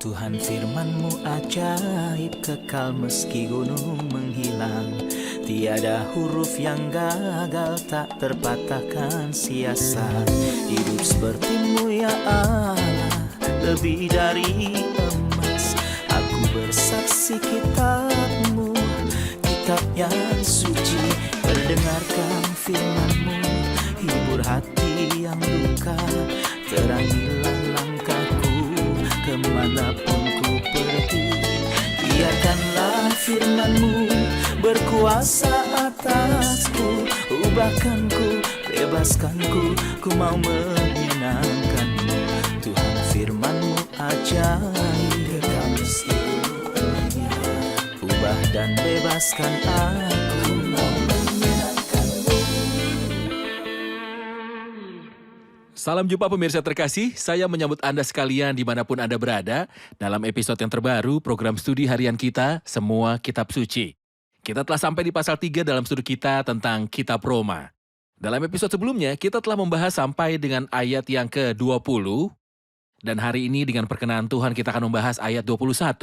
Tuhan firman-Mu ajaib, kekal meski gunung menghilang. Tiada huruf yang gagal, tak terpatahkan sia-sia. Hidup seperti-Mu ya Allah, lebih dari emas. Aku bersaksi kitab-Mu, kitab yang suci. Perdengarkan firman-Mu, hibur hati yang luka. Terangilah langkahku kemanapun ku pergi. Biarkanlah firman-Mu berkuasa atasku. Ubahkanku, bebaskanku, ku mau menyenangkan-Mu. Tuhan firman-Mu ajaib, kekal meski dunia. Ubah dan bebaskan aku, mau menyenangkan-Mu. Salam jumpa pemirsa terkasih, saya menyambut Anda sekalian dimanapun Anda berada dalam episode yang terbaru program studi harian kita, Semua Kitab Suci. Kita telah sampai di pasal 3 dalam studi kita tentang Kitab Roma. Dalam episode sebelumnya, kita telah membahas sampai dengan ayat yang ke-20, dan hari ini dengan perkenan Tuhan kita akan membahas ayat 21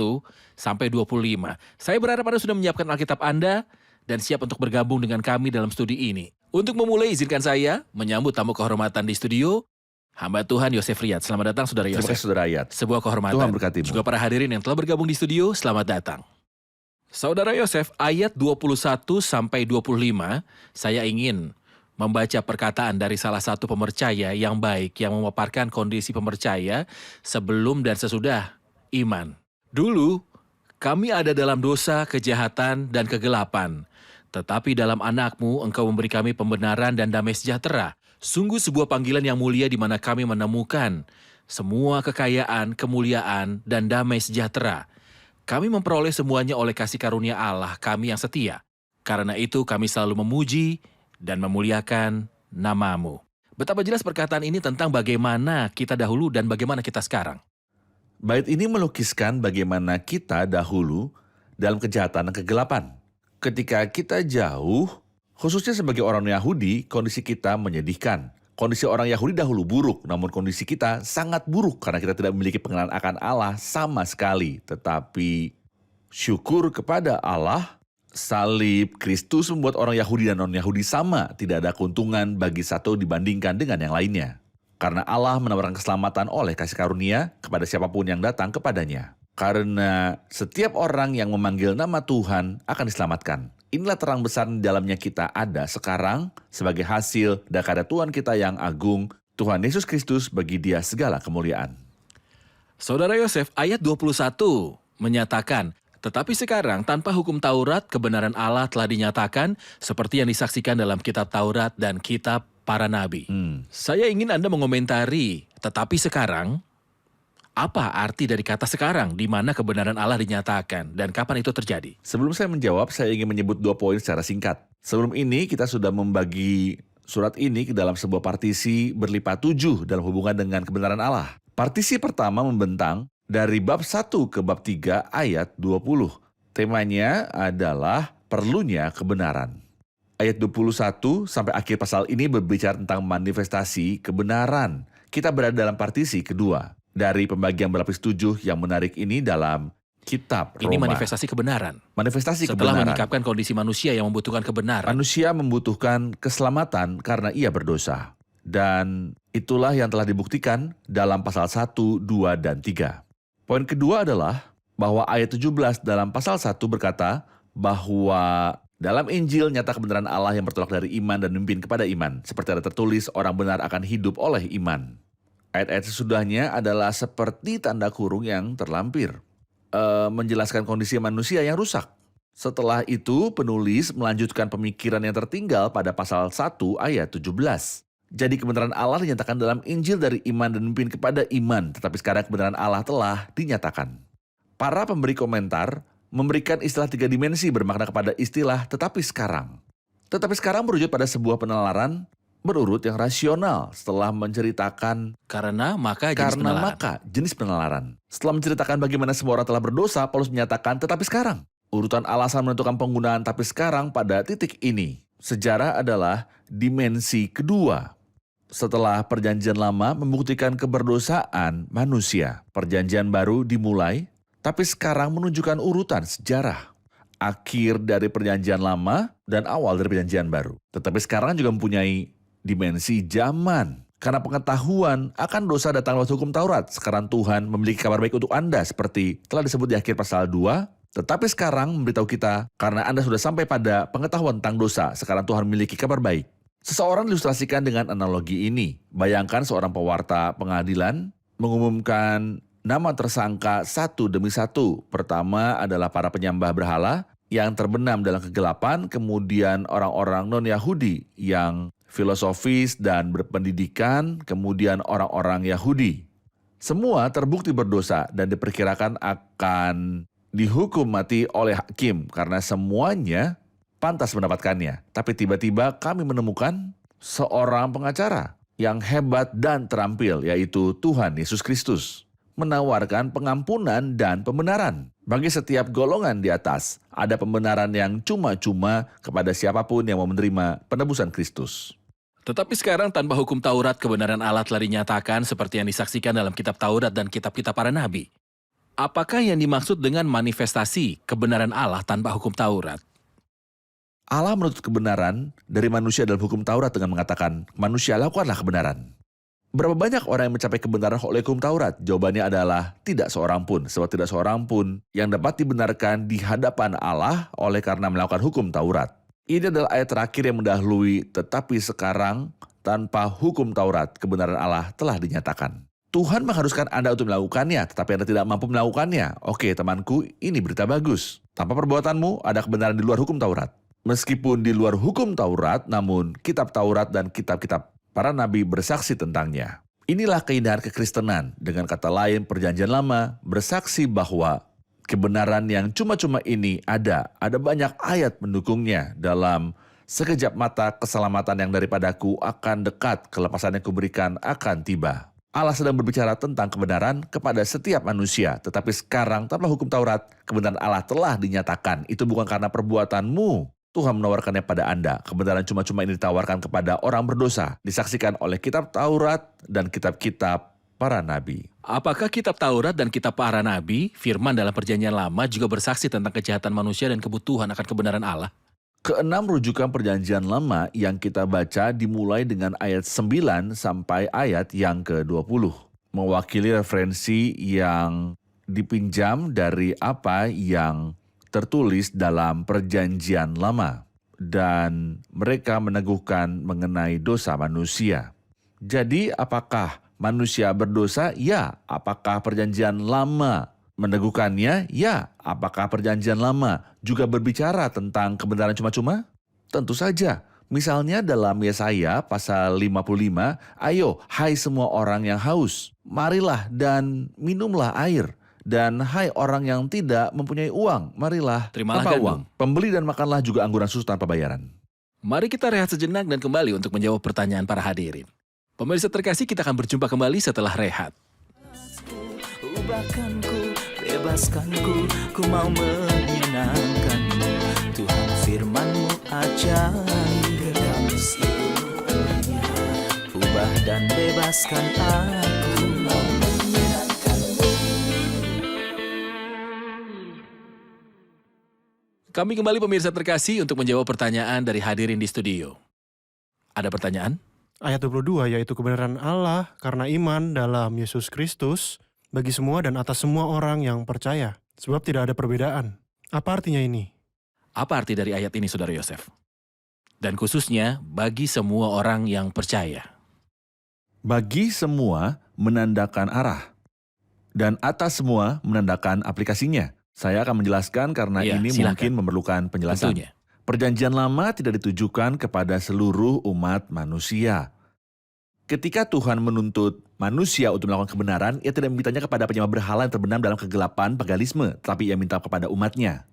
sampai 25. Saya berharap Anda sudah menyiapkan Alkitab Anda dan siap untuk bergabung dengan kami dalam studi ini. Untuk memulai, izinkan saya menyambut tamu kehormatan di studio, hamba Tuhan Yosef Riyad. Selamat datang, Saudara Terima Yosef. kasih, Saudara Riyad. Sebuah kehormatan. Tuhan berkati-Mu. Juga para hadirin yang telah bergabung di studio, selamat datang. Saudara Yosef, ayat 21 sampai 25, saya ingin membaca perkataan dari salah satu pemercaya yang baik yang memaparkan kondisi pemercaya sebelum dan sesudah iman. Dulu, kami ada dalam dosa, kejahatan, dan kegelapan. Tetapi dalam Anak-Mu, Engkau memberi kami pembenaran dan damai sejahtera. Sungguh sebuah panggilan yang mulia di mana kami menemukan semua kekayaan, kemuliaan, dan damai sejahtera. Kami memperoleh semuanya oleh kasih karunia Allah kami yang setia. Karena itu kami selalu memuji dan memuliakan nama-Mu. Betapa jelas perkataan ini tentang bagaimana kita dahulu dan bagaimana kita sekarang. Bait ini melukiskan bagaimana kita dahulu dalam kejahatan dan kegelapan. Ketika kita jauh, khususnya sebagai orang Yahudi, kondisi kita menyedihkan. Kondisi orang Yahudi dahulu buruk, namun kondisi kita sangat buruk karena kita tidak memiliki pengenalan akan Allah sama sekali. Tetapi syukur kepada Allah, salib Kristus membuat orang Yahudi dan non-Yahudi sama. Tidak ada keuntungan bagi satu dibandingkan dengan yang lainnya. Karena Allah menawarkan keselamatan oleh kasih karunia kepada siapapun yang datang kepadanya. Karena setiap orang yang memanggil nama Tuhan akan diselamatkan. Inilah terang besar di dalamnya kita ada sekarang sebagai hasil dari karya Tuhan kita yang agung, Tuhan Yesus Kristus, bagi Dia segala kemuliaan. Saudara Yosef, ayat 21 menyatakan, tetapi sekarang tanpa hukum Taurat, kebenaran Allah telah dinyatakan seperti yang disaksikan dalam kitab Taurat dan kitab para nabi. Saya ingin Anda mengomentari, tetapi sekarang, apa arti dari kata sekarang, di mana kebenaran Allah dinyatakan, dan kapan itu terjadi? Sebelum saya menjawab, saya ingin menyebut 2 poin secara singkat. Sebelum ini, kita sudah membagi surat ini ke dalam sebuah partisi berlipat 7 dalam hubungan dengan kebenaran Allah. Partisi pertama membentang dari bab 1 ke bab 3 ayat 20. Temanya adalah perlunya kebenaran. Ayat 21 sampai akhir pasal ini berbicara tentang manifestasi kebenaran. Kita berada dalam partisi kedua dari pembagian berlapis 7 yang menarik ini dalam kitab Roma. Ini manifestasi kebenaran. Manifestasi Setelah kebenaran. menyingkapkan kondisi manusia yang membutuhkan kebenaran. Manusia membutuhkan keselamatan karena ia berdosa. Dan itulah yang telah dibuktikan dalam pasal 1, 2, dan 3. Poin kedua adalah bahwa ayat 17 dalam pasal 1 berkata bahwa dalam Injil nyata kebenaran Allah yang bertolak dari iman dan memimpin kepada iman. Seperti ada tertulis, orang benar akan hidup oleh iman. Ayat-ayat sesudahnya adalah seperti tanda kurung yang terlampir. Menjelaskan kondisi manusia yang rusak. Setelah itu penulis melanjutkan pemikiran yang tertinggal pada pasal 1 ayat 17. Jadi kebenaran Allah dinyatakan dalam Injil dari iman dan memimpin kepada iman. Tetapi sekarang kebenaran Allah telah dinyatakan. Para pemberi komentar memberikan istilah 3 dimensi bermakna kepada istilah tetapi sekarang. Tetapi sekarang merujuk pada sebuah penalaran berurut yang rasional setelah menceritakan Karena maka jenis penalaran. Setelah menceritakan bagaimana semua orang telah berdosa, Paulus menyatakan tetapi sekarang. Urutan alasan menentukan penggunaan tapi sekarang pada titik ini. Sejarah adalah dimensi kedua. setelah perjanjian lama membuktikan keberdosaan manusia. Perjanjian baru dimulai, tapi sekarang menunjukkan urutan sejarah. Akhir dari perjanjian lama dan awal dari perjanjian baru. Tetapi sekarang juga mempunyai dimensi zaman. Karena pengetahuan akan dosa datang lewat hukum Taurat. Sekarang Tuhan memiliki kabar baik untuk Anda seperti telah disebut di akhir pasal 2. Tetapi sekarang memberitahu kita, karena Anda sudah sampai pada pengetahuan tentang dosa, sekarang Tuhan memiliki kabar baik. Seseorang diilustrasikan dengan analogi ini. Bayangkan seorang pewarta pengadilan mengumumkan nama tersangka satu demi satu. Pertama adalah para penyembah berhala yang terbenam dalam kegelapan, kemudian orang-orang non-Yahudi yang filosofis dan berpendidikan, kemudian orang-orang Yahudi. Semua terbukti berdosa dan diperkirakan akan dihukum mati oleh hakim karena semuanya pantas mendapatkannya. Tapi tiba-tiba kami menemukan seorang pengacara yang hebat dan terampil, yaitu Tuhan Yesus Kristus, menawarkan pengampunan dan pembenaran. Bagi setiap golongan di atas, ada pembenaran yang cuma-cuma kepada siapapun yang mau menerima penebusan Kristus. Tetapi sekarang tanpa hukum Taurat, kebenaran Allah telah dinyatakan seperti yang disaksikan dalam kitab Taurat dan kitab-kitab para nabi. Apakah yang dimaksud dengan manifestasi kebenaran Allah tanpa hukum Taurat? Allah menuntut kebenaran dari manusia dalam hukum Taurat dengan mengatakan, manusia lakukanlah kebenaran. Berapa banyak orang yang mencapai kebenaran oleh hukum Taurat? Jawabannya adalah tidak seorang pun. Sebab tidak seorang pun yang dapat dibenarkan di hadapan Allah oleh karena melakukan hukum Taurat. Ini adalah ayat terakhir yang mendahului, tetapi sekarang tanpa hukum Taurat, kebenaran Allah telah dinyatakan. Tuhan mengharuskan Anda untuk melakukannya, tetapi Anda tidak mampu melakukannya. Oke, temanku, ini berita bagus. Tanpa perbuatanmu, ada kebenaran di luar hukum Taurat. Meskipun di luar hukum Taurat, namun kitab Taurat dan kitab-kitab para nabi bersaksi tentangnya. Inilah keindahan kekristenan. Dengan kata lain, perjanjian lama bersaksi bahwa kebenaran yang cuma-cuma ini ada banyak ayat mendukungnya. Dalam sekejap mata keselamatan yang daripadaku akan dekat, kelepasan yang kuberikan akan tiba. Allah sedang berbicara tentang kebenaran kepada setiap manusia. Tetapi sekarang tanpa hukum Taurat, kebenaran Allah telah dinyatakan. Itu bukan karena perbuatanmu. Tuhan menawarkannya pada Anda. Kebenaran cuma-cuma ini ditawarkan kepada orang berdosa. Disaksikan oleh kitab Taurat dan kitab-kitab para nabi. Apakah kitab Taurat dan kitab para nabi, firman dalam perjanjian lama juga bersaksi tentang kejahatan manusia dan kebutuhan akan kebenaran Allah? Keenam rujukan perjanjian lama yang kita baca dimulai dengan ayat 9 sampai ayat yang ke-20. Mewakili referensi yang dipinjam dari apa yang tertulis dalam perjanjian lama. Dan mereka meneguhkan mengenai dosa manusia. Jadi apakah manusia berdosa? Ya. Apakah perjanjian lama meneguhkannya? Ya. Apakah perjanjian lama juga berbicara tentang kebenaran cuma-cuma? Tentu saja. Misalnya dalam Yesaya pasal 55, ayo hai semua orang yang haus, marilah dan minumlah air. Dan hai orang yang tidak mempunyai uang, marilah Terimalah tanpa gandum. uang. Pembeli dan makanlah juga angguran susu tanpa bayaran. Mari kita rehat sejenak dan kembali untuk menjawab pertanyaan para hadirin. Pemirsa terkasih, kita akan berjumpa kembali setelah rehat. Ubahkanku, bebaskanku, ku mau menyenangkanmu. Tuhan firman-Mu ajaib, ubah dan bebaskan aku. Mau menyenangkanmu. Kami kembali pemirsa terkasih untuk menjawab pertanyaan dari hadirin di studio. Ada pertanyaan? Ayat 22 yaitu kebenaran Allah karena iman dalam Yesus Kristus bagi semua dan atas semua orang yang percaya. Sebab tidak ada perbedaan. Apa artinya ini? Apa arti dari ayat ini, Saudara Yosef? Dan khususnya bagi semua orang yang percaya. Bagi semua menandakan arah. Dan atas semua menandakan aplikasinya. Saya akan menjelaskan karena Ya, ini silakan. mungkin memerlukan penjelasan. Tentunya. Perjanjian lama tidak ditujukan kepada seluruh umat manusia. Ketika Tuhan menuntut manusia untuk melakukan kebenaran, ia tidak memintanya kepada penyembah berhala yang terbenam dalam kegelapan paganisme, tapi ia minta kepada umatnya.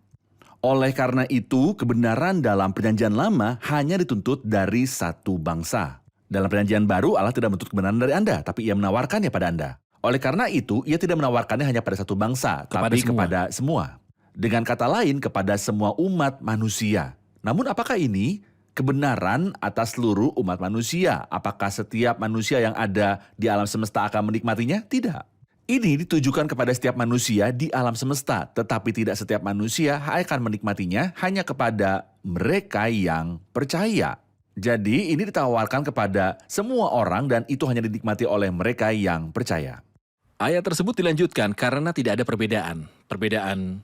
Oleh karena itu, kebenaran dalam perjanjian lama hanya dituntut dari satu bangsa. Dalam perjanjian baru, Allah tidak menuntut kebenaran dari Anda, tapi ia menawarkannya pada Anda. Oleh karena itu, ia tidak menawarkannya hanya pada satu bangsa, tapi kepada semua. Dengan kata lain, kepada semua umat manusia. Namun apakah ini kebenaran atas seluruh umat manusia. Apakah setiap manusia yang ada di alam semesta akan menikmatinya? Tidak. Ini ditujukan kepada setiap manusia di alam semesta, tetapi tidak setiap manusia akan menikmatinya, hanya kepada mereka yang percaya. Jadi ini ditawarkan kepada semua orang dan itu hanya dinikmati oleh mereka yang percaya. Ayat tersebut dilanjutkan karena tidak ada perbedaan. Perbedaan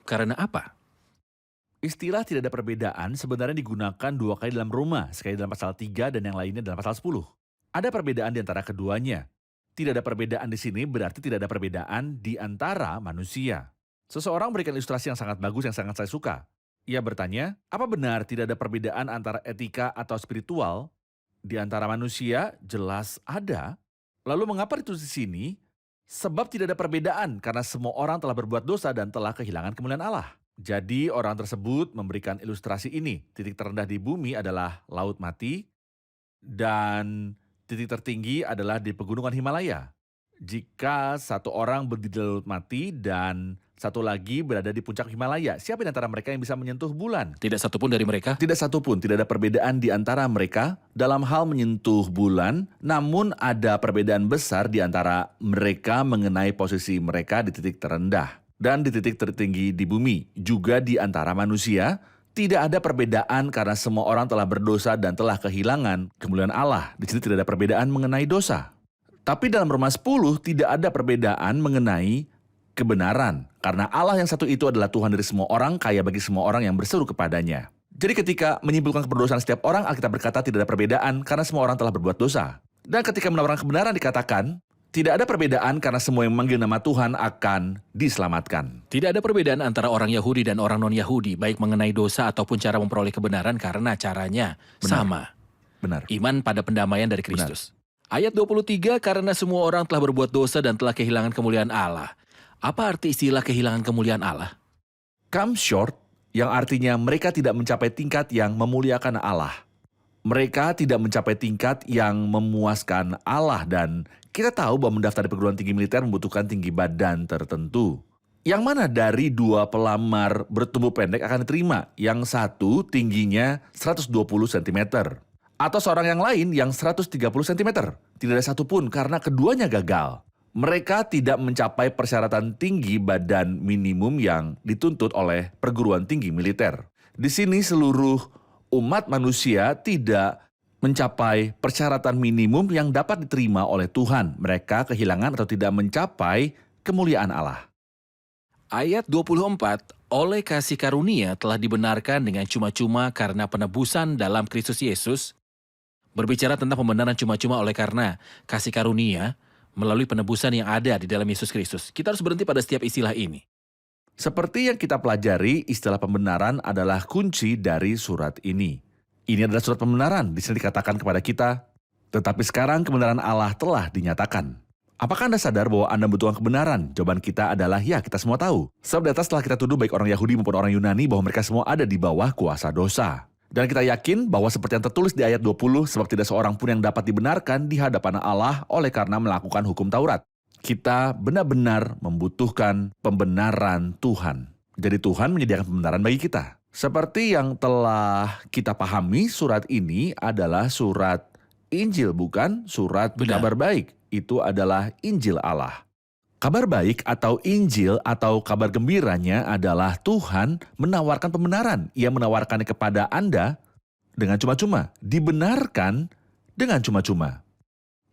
karena apa? Istilah tidak ada perbedaan sebenarnya digunakan 2 kali dalam Roma, sekali dalam pasal 3 dan yang lainnya dalam pasal 10. Ada perbedaan di antara keduanya. Tidak ada perbedaan di sini berarti tidak ada perbedaan di antara manusia. Seseorang berikan ilustrasi yang sangat bagus yang sangat saya suka. Ia bertanya, apa benar tidak ada perbedaan antara etika atau spiritual? Di antara manusia jelas ada. Lalu mengapa ditulis di sini? Sebab tidak ada perbedaan karena semua orang telah berbuat dosa dan telah kehilangan kemuliaan Allah. Jadi orang tersebut memberikan ilustrasi ini. Titik terendah di bumi adalah laut mati dan titik tertinggi adalah di pegunungan Himalaya. Jika satu orang berdiri di laut mati dan satu lagi berada di puncak Himalaya, siapa di antara mereka yang bisa menyentuh bulan? Tidak satupun dari mereka. Tidak satupun, tidak ada perbedaan di antara mereka dalam hal menyentuh bulan, namun ada perbedaan besar di antara mereka mengenai posisi mereka di titik terendah dan di titik tertinggi di bumi. Juga di antara manusia, tidak ada perbedaan karena semua orang telah berdosa dan telah kehilangan kemuliaan Allah. Di sini tidak ada perbedaan mengenai dosa. Tapi dalam Roma 10 tidak ada perbedaan mengenai kebenaran. Karena Allah yang satu itu adalah Tuhan dari semua orang, kaya bagi semua orang yang berseru kepadanya. Jadi ketika menyimpulkan keberdosaan setiap orang, Alkitab berkata tidak ada perbedaan karena semua orang telah berbuat dosa. Dan ketika menawarkan kebenaran dikatakan, tidak ada perbedaan karena semua yang memanggil nama Tuhan akan diselamatkan. Tidak ada perbedaan antara orang Yahudi dan orang non-Yahudi, baik mengenai dosa ataupun cara memperoleh kebenaran karena caranya sama. Benar. Iman pada pendamaian dari Kristus. Ayat 23, karena semua orang telah berbuat dosa dan telah kehilangan kemuliaan Allah. Apa arti istilah kehilangan kemuliaan Allah? Come short, yang artinya mereka tidak mencapai tingkat yang memuliakan Allah. Mereka tidak mencapai tingkat yang memuaskan Allah dan kita tahu bahwa mendaftar di perguruan tinggi militer membutuhkan tinggi badan tertentu. Yang mana dari 2 pelamar bertubuh pendek akan diterima? Yang satu tingginya 120 cm. Atau seorang yang lain yang 130 cm. Tidak ada satupun karena keduanya gagal. Mereka tidak mencapai persyaratan tinggi badan minimum yang dituntut oleh perguruan tinggi militer. Di sini seluruh umat manusia tidak mencapai persyaratan minimum yang dapat diterima oleh Tuhan. Mereka kehilangan atau tidak mencapai kemuliaan Allah. Ayat 24, oleh kasih karunia telah dibenarkan dengan cuma-cuma karena penebusan dalam Kristus Yesus. Berbicara tentang pembenaran cuma-cuma oleh karena kasih karunia melalui penebusan yang ada di dalam Yesus Kristus. Kita harus berhenti pada setiap istilah ini. Seperti yang kita pelajari, istilah pembenaran adalah kunci dari surat ini. Ini adalah surat pembenaran, di sini dikatakan kepada kita, tetapi sekarang kebenaran Allah telah dinyatakan. Apakah Anda sadar bahwa Anda membutuhkan kebenaran? Jawaban kita adalah ya, kita semua tahu. Sebab di atas telah kita tuduh baik orang Yahudi maupun orang Yunani bahwa mereka semua ada di bawah kuasa dosa. Dan kita yakin bahwa seperti yang tertulis di ayat 20, sebab tidak seorang pun yang dapat dibenarkan di hadapan Allah oleh karena melakukan hukum Taurat. Kita benar-benar membutuhkan pembenaran Tuhan. Jadi Tuhan menyediakan pembenaran bagi kita. Seperti yang telah kita pahami, surat ini adalah surat Injil, bukan surat kabar baik. Itu adalah Injil Allah. Kabar baik atau Injil atau kabar gembiranya adalah Tuhan menawarkan pembenaran. Ia menawarkannya kepada Anda dengan cuma-cuma. Dibenarkan dengan cuma-cuma.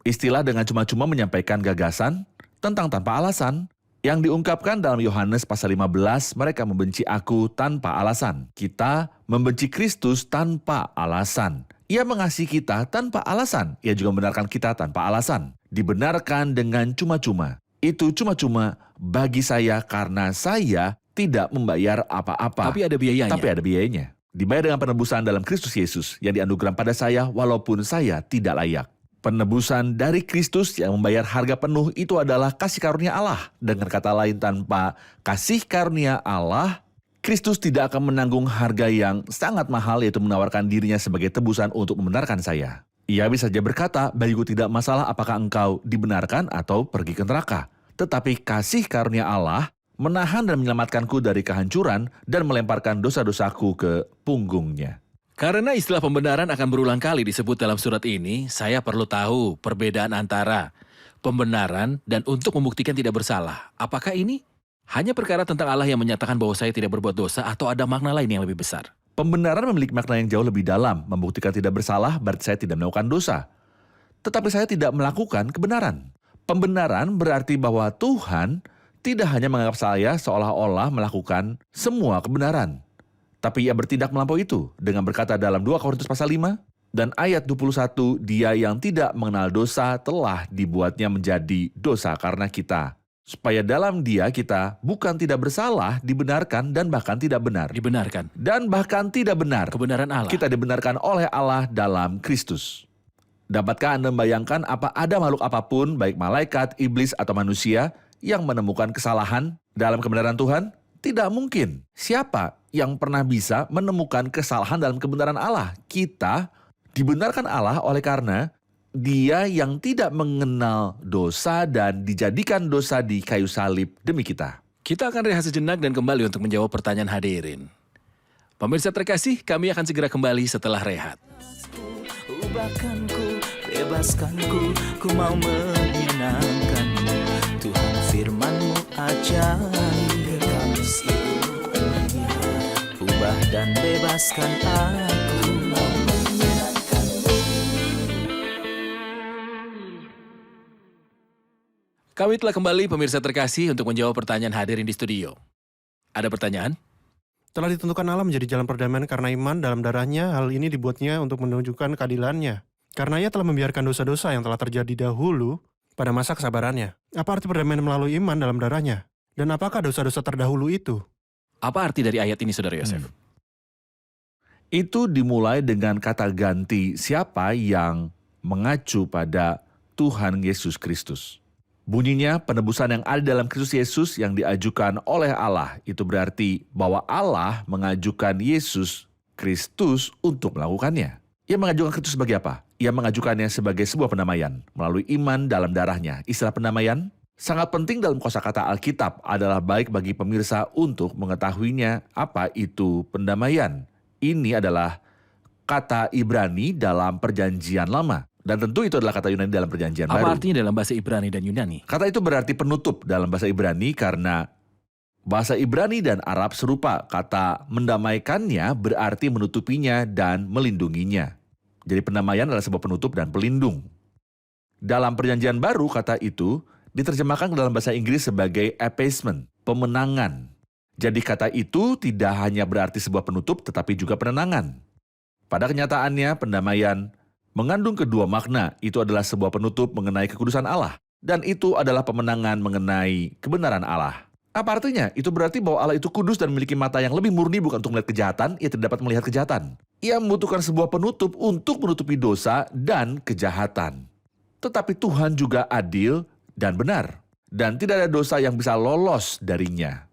Istilah dengan cuma-cuma menyampaikan gagasan tentang tanpa alasan. Yang diungkapkan dalam Yohanes pasal 15, mereka membenci aku tanpa alasan. Kita membenci Kristus tanpa alasan. Ia mengasihi kita tanpa alasan. Ia juga membenarkan kita tanpa alasan. Dibenarkan dengan cuma-cuma. Itu cuma-cuma bagi saya karena saya tidak membayar apa-apa. Tapi ada biayanya. Tapi ada biayanya. Dibayar dengan penebusan dalam Kristus Yesus yang dianugerahkan pada saya walaupun saya tidak layak. Penebusan dari Kristus yang membayar harga penuh itu adalah kasih karunia Allah. Dengan kata lain, tanpa kasih karunia Allah, Kristus tidak akan menanggung harga yang sangat mahal, yaitu menawarkan dirinya sebagai tebusan untuk membenarkan saya. Ia bisa saja berkata, bagiku tidak masalah apakah engkau dibenarkan atau pergi ke neraka. Tetapi kasih karunia Allah menahan dan menyelamatkanku dari kehancuran dan melemparkan dosa-dosaku ke punggungnya. Karena istilah pembenaran akan berulang kali disebut dalam surat ini, saya perlu tahu perbedaan antara pembenaran dan untuk membuktikan tidak bersalah. Apakah ini hanya perkara tentang Allah yang menyatakan bahwa saya tidak berbuat dosa atau ada makna lain yang lebih besar? Pembenaran memiliki makna yang jauh lebih dalam. Membuktikan tidak bersalah berarti saya tidak melakukan dosa. Tetapi saya tidak melakukan kebenaran. Pembenaran berarti bahwa Tuhan tidak hanya menganggap saya seolah-olah melakukan semua kebenaran. Tapi ia bertindak melampaui itu dengan berkata dalam 2 Korintus pasal 5 dan ayat 21, dia yang tidak mengenal dosa telah dibuatnya menjadi dosa karena kita. Supaya dalam dia kita bukan tidak bersalah, dibenarkan dan bahkan tidak benar. Dibenarkan. Dan bahkan tidak benar. Kebenaran Allah. Kita dibenarkan oleh Allah dalam Kristus. Dapatkah Anda membayangkan apa ada makhluk apapun, baik malaikat, iblis, atau manusia, yang menemukan kesalahan dalam kebenaran Tuhan? Tidak mungkin. Siapa yang pernah bisa menemukan kesalahan dalam kebenaran Allah? Kita dibenarkan Allah oleh karena Dia yang tidak mengenal dosa dan dijadikan dosa di kayu salib demi kita. Kita akan rehat sejenak dan kembali untuk menjawab pertanyaan hadirin. Pemirsa terkasih, kami akan segera kembali setelah rehat. Ubahkan ku, bebaskan ku mau menyenangkanmu. Tuhan firman-Mu ajaib, kami seluruhnya. Ubah dan bebaskan aku, mau menyenangkanmu. Kami telah kembali pemirsa terkasih untuk menjawab pertanyaan hadirin di studio. Ada pertanyaan? Telah ditentukan Allah menjadi jalan perdamaian karena iman dalam darahnya. Hal ini dibuatnya untuk menunjukkan keadilannya. Karena ia telah membiarkan dosa-dosa yang telah terjadi dahulu pada masa kesabarannya. Apa arti perdamaian melalui iman dalam darahnya? Dan apakah dosa-dosa terdahulu itu? Apa arti dari ayat ini, Saudara Yosef? Itu dimulai dengan kata ganti siapa yang mengacu pada Tuhan Yesus Kristus. Bunyinya penebusan yang ada dalam Kristus Yesus yang diajukan oleh Allah. Itu berarti bahwa Allah mengajukan Yesus Kristus untuk melakukannya. Ia mengajukan Kristus sebagai apa? Ia mengajukannya sebagai sebuah pendamaian melalui iman dalam darahnya. Istilah pendamaian sangat penting dalam kosakata Alkitab, adalah baik bagi pemirsa untuk mengetahuinya apa itu pendamaian. Ini adalah kata Ibrani dalam Perjanjian Lama. Dan tentu itu adalah kata Yunani dalam Perjanjian Baru. Apa artinya dalam bahasa Ibrani dan Yunani? Kata itu berarti penutup dalam bahasa Ibrani karena bahasa Ibrani dan Arab serupa. Kata mendamaikannya berarti menutupinya dan melindunginya. Jadi pendamaian adalah sebuah penutup dan pelindung. Dalam Perjanjian Baru kata itu diterjemahkan ke dalam bahasa Inggris sebagai appeasement, pemenangan. Jadi kata itu tidak hanya berarti sebuah penutup tetapi juga penenangan. Pada kenyataannya pendamaian mengandung kedua makna. Itu adalah sebuah penutup mengenai kekudusan Allah. Dan itu adalah pemenangan mengenai kebenaran Allah. Apa artinya? Itu berarti bahwa Allah itu kudus dan memiliki mata yang lebih murni bukan untuk melihat kejahatan. Ia tidak dapat melihat kejahatan. Ia membutuhkan sebuah penutup untuk menutupi dosa dan kejahatan. Tetapi Tuhan juga adil dan benar. Dan tidak ada dosa yang bisa lolos darinya.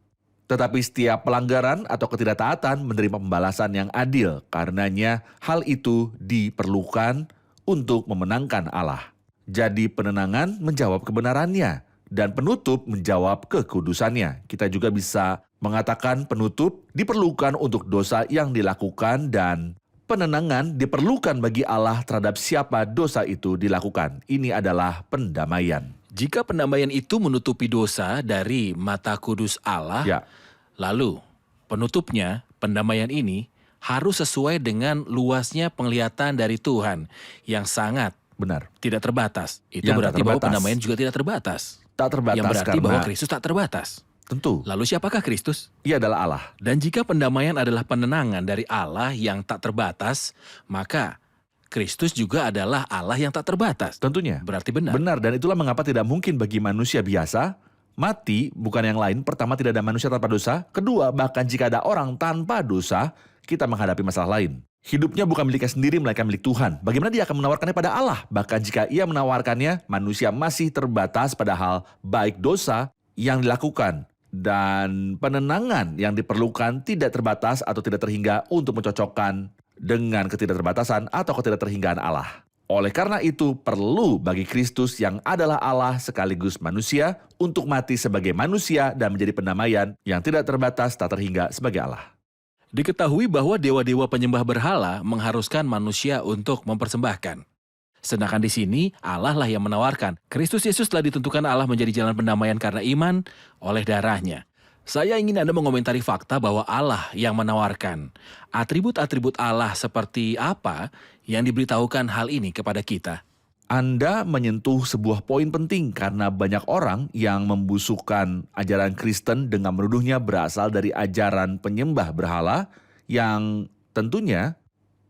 Tetapi setiap pelanggaran atau ketidaktaatan menerima pembalasan yang adil. Karenanya hal itu diperlukan untuk memenangkan Allah. Jadi penenangan menjawab kebenarannya. Dan penutup menjawab kekudusannya. Kita juga bisa mengatakan penutup diperlukan untuk dosa yang dilakukan dan penenangan diperlukan bagi Allah terhadap siapa dosa itu dilakukan. Ini adalah pendamaian. Jika pendamaian itu menutupi dosa dari mata kudus Allah, Ya. lalu penutupnya, pendamaian ini harus sesuai dengan luasnya penglihatan dari Tuhan yang sangat Benar. tidak terbatas. Itu Yang tak berarti bahwa terbatas. pendamaian juga tidak terbatas. Tak terbatas Yang berarti karena bahwa Kristus tak terbatas. tentu Lalu siapakah Kristus? ia adalah Allah. Dan jika pendamaian adalah penenangan dari Allah yang tak terbatas, maka Kristus juga adalah Allah yang tak terbatas. Tentunya. Berarti benar. Benar, dan itulah mengapa tidak mungkin bagi manusia biasa mati, bukan yang lain. Pertama, tidak ada manusia tanpa dosa. Kedua, bahkan jika ada orang tanpa dosa, kita menghadapi masalah lain. Hidupnya bukan miliknya sendiri, melainkan milik Tuhan. Bagaimana dia akan menawarkannya pada Allah? Bahkan jika ia menawarkannya, manusia masih terbatas pada hal baik dosa yang dilakukan. Dan penenangan yang diperlukan tidak terbatas atau tidak terhingga untuk mencocokkan dengan ketidakterbatasan atau ketidakterhinggaan Allah. Oleh karena itu, perlu bagi Kristus yang adalah Allah sekaligus manusia untuk mati sebagai manusia dan menjadi pendamaian yang tidak terbatas, tak terhingga sebagai Allah. Diketahui bahwa dewa-dewa penyembah berhala mengharuskan manusia untuk mempersembahkan. Sedangkan di sini, Allah lah yang menawarkan. Kristus Yesus telah ditentukan Allah menjadi jalan pendamaian karena iman oleh darahnya. Saya ingin Anda mengomentari fakta bahwa Allah yang menawarkan. Atribut-atribut Allah seperti apa yang diberitahukan hal ini kepada kita? Anda menyentuh sebuah poin penting karena banyak orang yang membusukkan ajaran Kristen dengan menuduhnya berasal dari ajaran penyembah berhala yang tentunya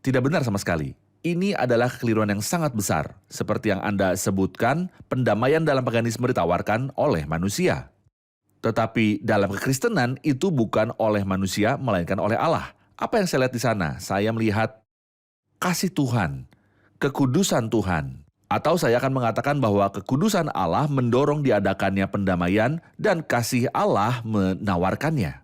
tidak benar sama sekali. Ini adalah kekeliruan yang sangat besar. Seperti yang Anda sebutkan, pendamaian dalam paganisme ditawarkan oleh manusia. Tetapi dalam kekristenan itu bukan oleh manusia, melainkan oleh Allah. Apa yang saya lihat di sana? Saya melihat kasih Tuhan, kekudusan Tuhan. Atau saya akan mengatakan bahwa kekudusan Allah mendorong diadakannya pendamaian dan kasih Allah menawarkannya.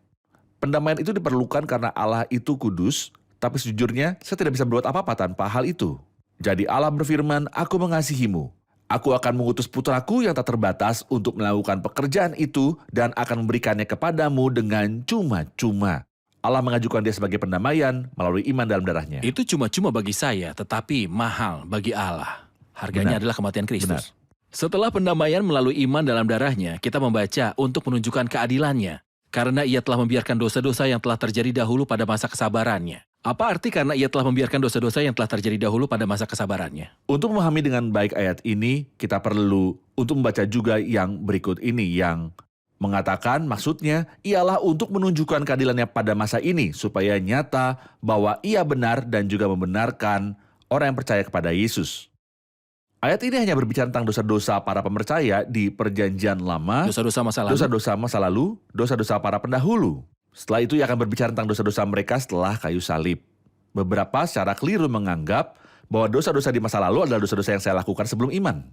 Pendamaian itu diperlukan karena Allah itu kudus, tapi sejujurnya saya tidak bisa berbuat apa-apa tanpa hal itu. Jadi Allah berfirman, "Aku mengasihimu. Aku akan mengutus putraku yang tak terbatas untuk melakukan pekerjaan itu dan akan memberikannya kepadamu dengan cuma-cuma." Allah mengajukan dia sebagai pendamaian melalui iman dalam darahnya. Itu cuma-cuma bagi saya, tetapi mahal bagi Allah. Harganya Benar. adalah kematian Kristus. Benar. Setelah pendamaian melalui iman dalam darahnya, kita membaca untuk menunjukkan keadilannya. Karena ia telah membiarkan dosa-dosa yang telah terjadi dahulu pada masa kesabarannya. Apa arti karena ia telah membiarkan dosa-dosa yang telah terjadi dahulu pada masa kesabarannya? Untuk memahami dengan baik ayat ini, kita perlu untuk membaca juga yang berikut ini yang mengatakan maksudnya ialah untuk menunjukkan keadilannya pada masa ini supaya nyata bahwa ia benar dan juga membenarkan orang yang percaya kepada Yesus. Ayat ini hanya berbicara tentang dosa-dosa para pemercaya di Perjanjian Lama, Dosa-dosa masa lalu. dosa-dosa masa lalu, dosa-dosa para pendahulu. Setelah itu ia akan berbicara tentang dosa-dosa mereka setelah kayu salib. Beberapa secara keliru menganggap bahwa dosa-dosa di masa lalu adalah dosa-dosa yang saya lakukan sebelum iman.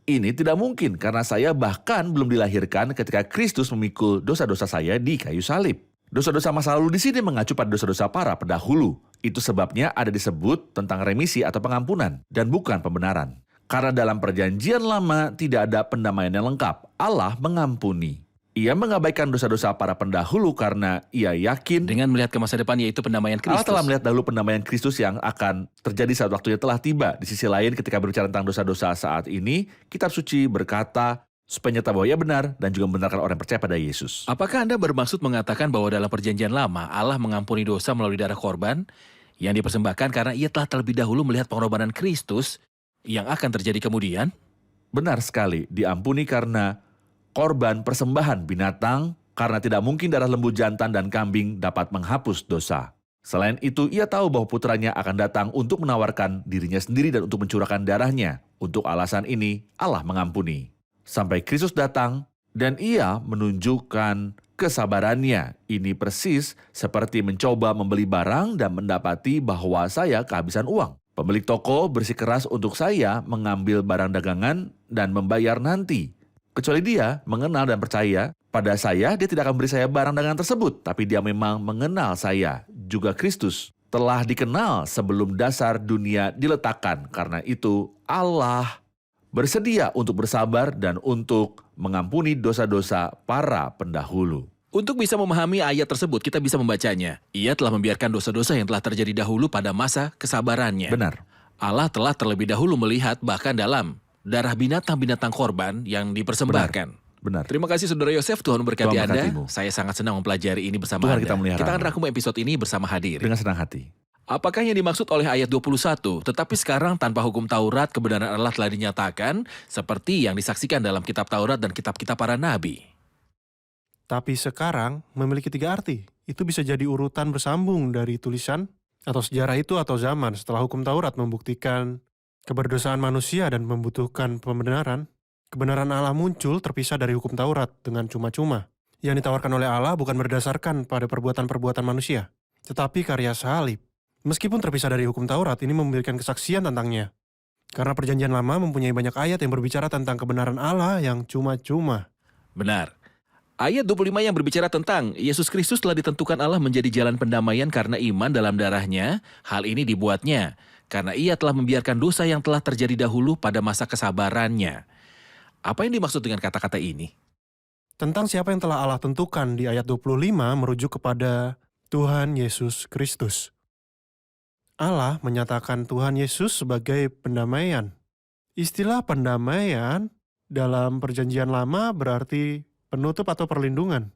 Ini tidak mungkin karena saya bahkan belum dilahirkan ketika Kristus memikul dosa-dosa saya di kayu salib. Dosa-dosa masa lalu di sini mengacu pada dosa-dosa para pendahulu. Itu sebabnya ada disebut tentang remisi atau pengampunan dan bukan pembenaran. Karena dalam Perjanjian Lama tidak ada pendamaian yang lengkap. Allah mengampuni. Ia mengabaikan dosa-dosa para pendahulu karena ia yakin Dengan melihat ke masa depan yaitu pendamaian Allah Kristus. telah melihat dahulu pendamaian Kristus yang akan terjadi saat waktunya telah tiba. Di sisi lain ketika berbicara tentang dosa-dosa saat ini, Kitab Suci berkata supaya nyata bahwa ia benar dan juga membenarkan orang yang percaya pada Yesus. Apakah Anda bermaksud mengatakan bahwa dalam Perjanjian Lama Allah mengampuni dosa melalui darah korban yang dipersembahkan karena ia telah terlebih dahulu melihat pengorbanan Kristus yang akan terjadi kemudian? Benar sekali, diampuni karena korban persembahan binatang karena tidak mungkin darah lembu jantan dan kambing dapat menghapus dosa. Selain itu, ia tahu bahwa putranya akan datang untuk menawarkan dirinya sendiri dan untuk mencurahkan darahnya. Untuk alasan ini, Allah mengampuni. Sampai Kristus datang dan ia menunjukkan kesabarannya. Ini persis seperti mencoba membeli barang dan mendapati bahwa saya kehabisan uang. Pemilik toko bersikeras untuk saya mengambil barang dagangan dan membayar nanti. Kecuali dia mengenal dan percaya pada saya, dia tidak akan beri saya barang dagangan tersebut. Tapi dia memang mengenal saya. Juga Kristus telah dikenal sebelum dasar dunia diletakkan. Karena itu Allah bersedia untuk bersabar dan untuk mengampuni dosa-dosa para pendahulu. Untuk bisa memahami ayat tersebut, kita bisa membacanya. Ia telah membiarkan dosa-dosa yang telah terjadi dahulu pada masa kesabarannya. Benar. Allah telah terlebih dahulu melihat bahkan dalam darah binatang-binatang korban yang dipersembahkan. Benar. Terima kasih Saudara Yosef, Tuhan memberkati Tuhan Anda. memberkatimu. Saya sangat senang mempelajari ini bersama Tuhan Anda. kita melihara. Kita akan rangkum episode ini bersama hadir. Dengan senang hati. Apakah yang dimaksud oleh ayat 21? Tetapi sekarang tanpa hukum Taurat, kebenaran Allah telah dinyatakan seperti yang disaksikan dalam kitab Taurat dan kitab-kitab para nabi. Tapi sekarang memiliki 3 arti. Itu bisa jadi urutan bersambung dari tulisan atau sejarah itu atau zaman setelah hukum Taurat membuktikan keberdosaan manusia dan membutuhkan pembenaran. Kebenaran Allah muncul terpisah dari hukum Taurat dengan cuma-cuma. Yang ditawarkan oleh Allah bukan berdasarkan pada perbuatan-perbuatan manusia, tetapi karya salib. Meskipun terpisah dari hukum Taurat, ini memberikan kesaksian tentangnya. Karena Perjanjian Lama mempunyai banyak ayat yang berbicara tentang kebenaran Allah yang cuma-cuma. Benar. Ayat 25 yang berbicara tentang Yesus Kristus telah ditentukan Allah menjadi jalan pendamaian karena iman dalam darahnya. Hal ini dibuatnya karena ia telah membiarkan dosa yang telah terjadi dahulu pada masa kesabarannya. Apa yang dimaksud dengan kata-kata ini? Tentang siapa yang telah Allah tentukan di ayat 25 merujuk kepada Tuhan Yesus Kristus. Allah menyatakan Tuhan Yesus sebagai pendamaian. Istilah pendamaian dalam Perjanjian Lama berarti penutup atau perlindungan.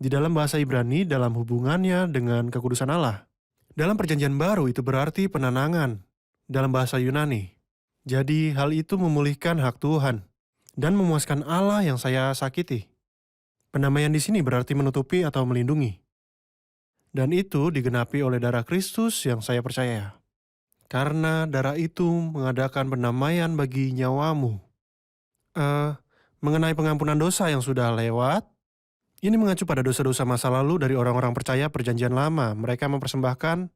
Di dalam bahasa Ibrani dalam hubungannya dengan kekudusan Allah. Dalam Perjanjian Baru itu berarti penenangan dalam bahasa Yunani. Jadi hal itu memulihkan hak Tuhan dan memuaskan Allah yang saya sakiti. Pendamaian di sini berarti menutupi atau melindungi. Dan itu digenapi oleh darah Kristus yang saya percaya. Karena darah itu mengadakan pendamaian bagi nyawamu. Mengenai pengampunan dosa yang sudah lewat, ini mengacu pada dosa-dosa masa lalu dari orang-orang percaya Perjanjian Lama. Mereka mempersembahkan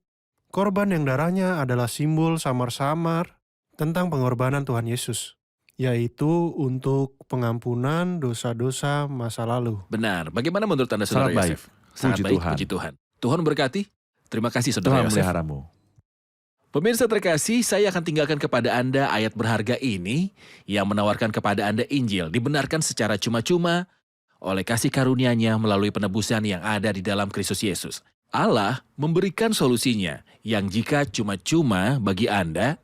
korban yang darahnya adalah simbol samar-samar tentang pengorbanan Tuhan Yesus, yaitu untuk pengampunan dosa-dosa masa lalu. Benar. Bagaimana menurut Anda, Saudara Sangat baik. Yosef? Sangat Puji baik, Tuhan. puji Tuhan. Tuhan berkati. Terima kasih, Saudara Tuhan Yosef. memeliharamu. Pemirsa terkasih, saya akan tinggalkan kepada Anda ayat berharga ini yang menawarkan kepada Anda Injil dibenarkan secara cuma-cuma oleh kasih karunia-Nya melalui penebusan yang ada di dalam Kristus Yesus. Allah memberikan solusinya yang jika cuma-cuma bagi Anda,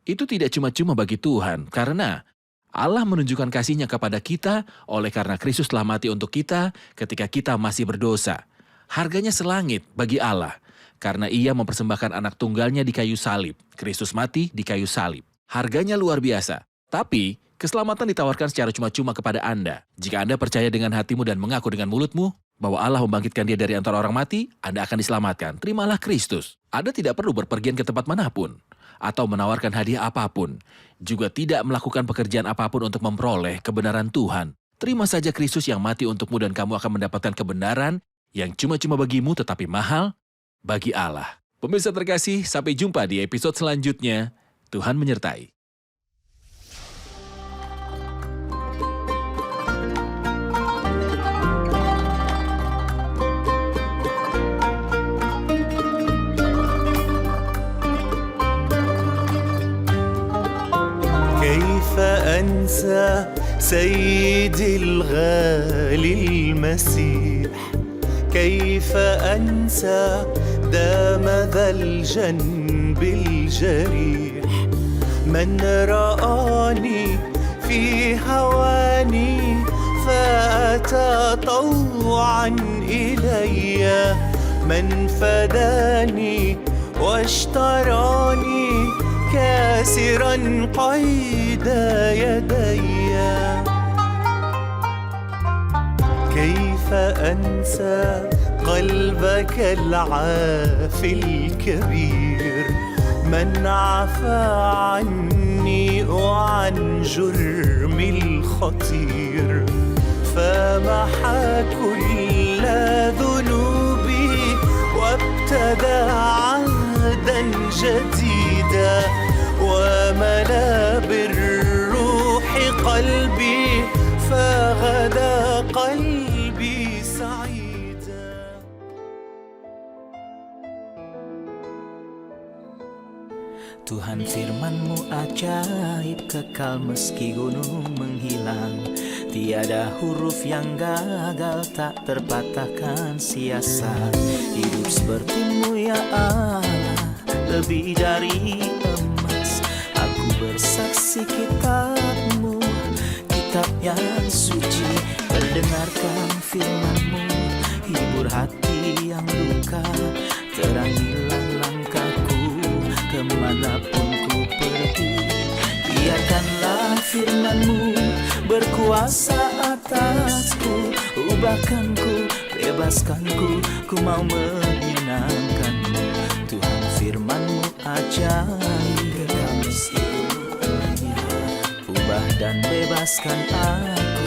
itu tidak cuma-cuma bagi Tuhan, karena Allah menunjukkan kasih-Nya kepada kita oleh karena Kristus telah mati untuk kita ketika kita masih berdosa. Harganya selangit bagi Allah, karena Ia mempersembahkan anak tunggalnya di kayu salib. Kristus mati di kayu salib. Harganya luar biasa. Tapi, keselamatan ditawarkan secara cuma-cuma kepada Anda. Jika Anda percaya dengan hatimu dan mengaku dengan mulutmu bahwa Allah membangkitkan Dia dari antara orang mati, Anda akan diselamatkan. Terimalah Kristus. Anda tidak perlu berpergian ke tempat manapun, atau menawarkan hadiah apapun. Juga tidak melakukan pekerjaan apapun untuk memperoleh kebenaran Tuhan. Terima saja Kristus yang mati untukmu dan kamu akan mendapatkan kebenaran yang cuma-cuma bagimu tetapi mahal bagi Allah. Pemirsa terkasih, sampai jumpa di episode selanjutnya. Tuhan menyertai. كيف أنسى سيدي الغالي المسيح كيف أنسى دام ذا الجنب الجريح من رآني في هواني فأتى طوعا إلي من فداني واشتراني كاسرا قيد يدي كيف أنسى قلبك العافي الكبير من عفى عني وعن جرمي الخطير فمحى كل ذنوبي وابتدى عهدا جديدا وملا بالروح قلبي فغدا قلبي سعيدا. Tuhan firman-Mu ajaib kekal meski gunung menghilang. Tiada huruf yang gagal tak terpatahkan siasat. Hidup seperti-Mu ya Allah, lebih dari emas. Aku bersaksi kitab-Mu, kitab yang suci. Mendengarkan firman-Mu, hibur hati yang luka. Terangilah langkahku kemanapun ku pergi. Biarkanlah firman-Mu berkuasa atasku. Ubahkanku, bebaskanku, ku mau menyenangkan-Mu. Tuhan firman-Mu ajaib, ubah dan bebaskan aku.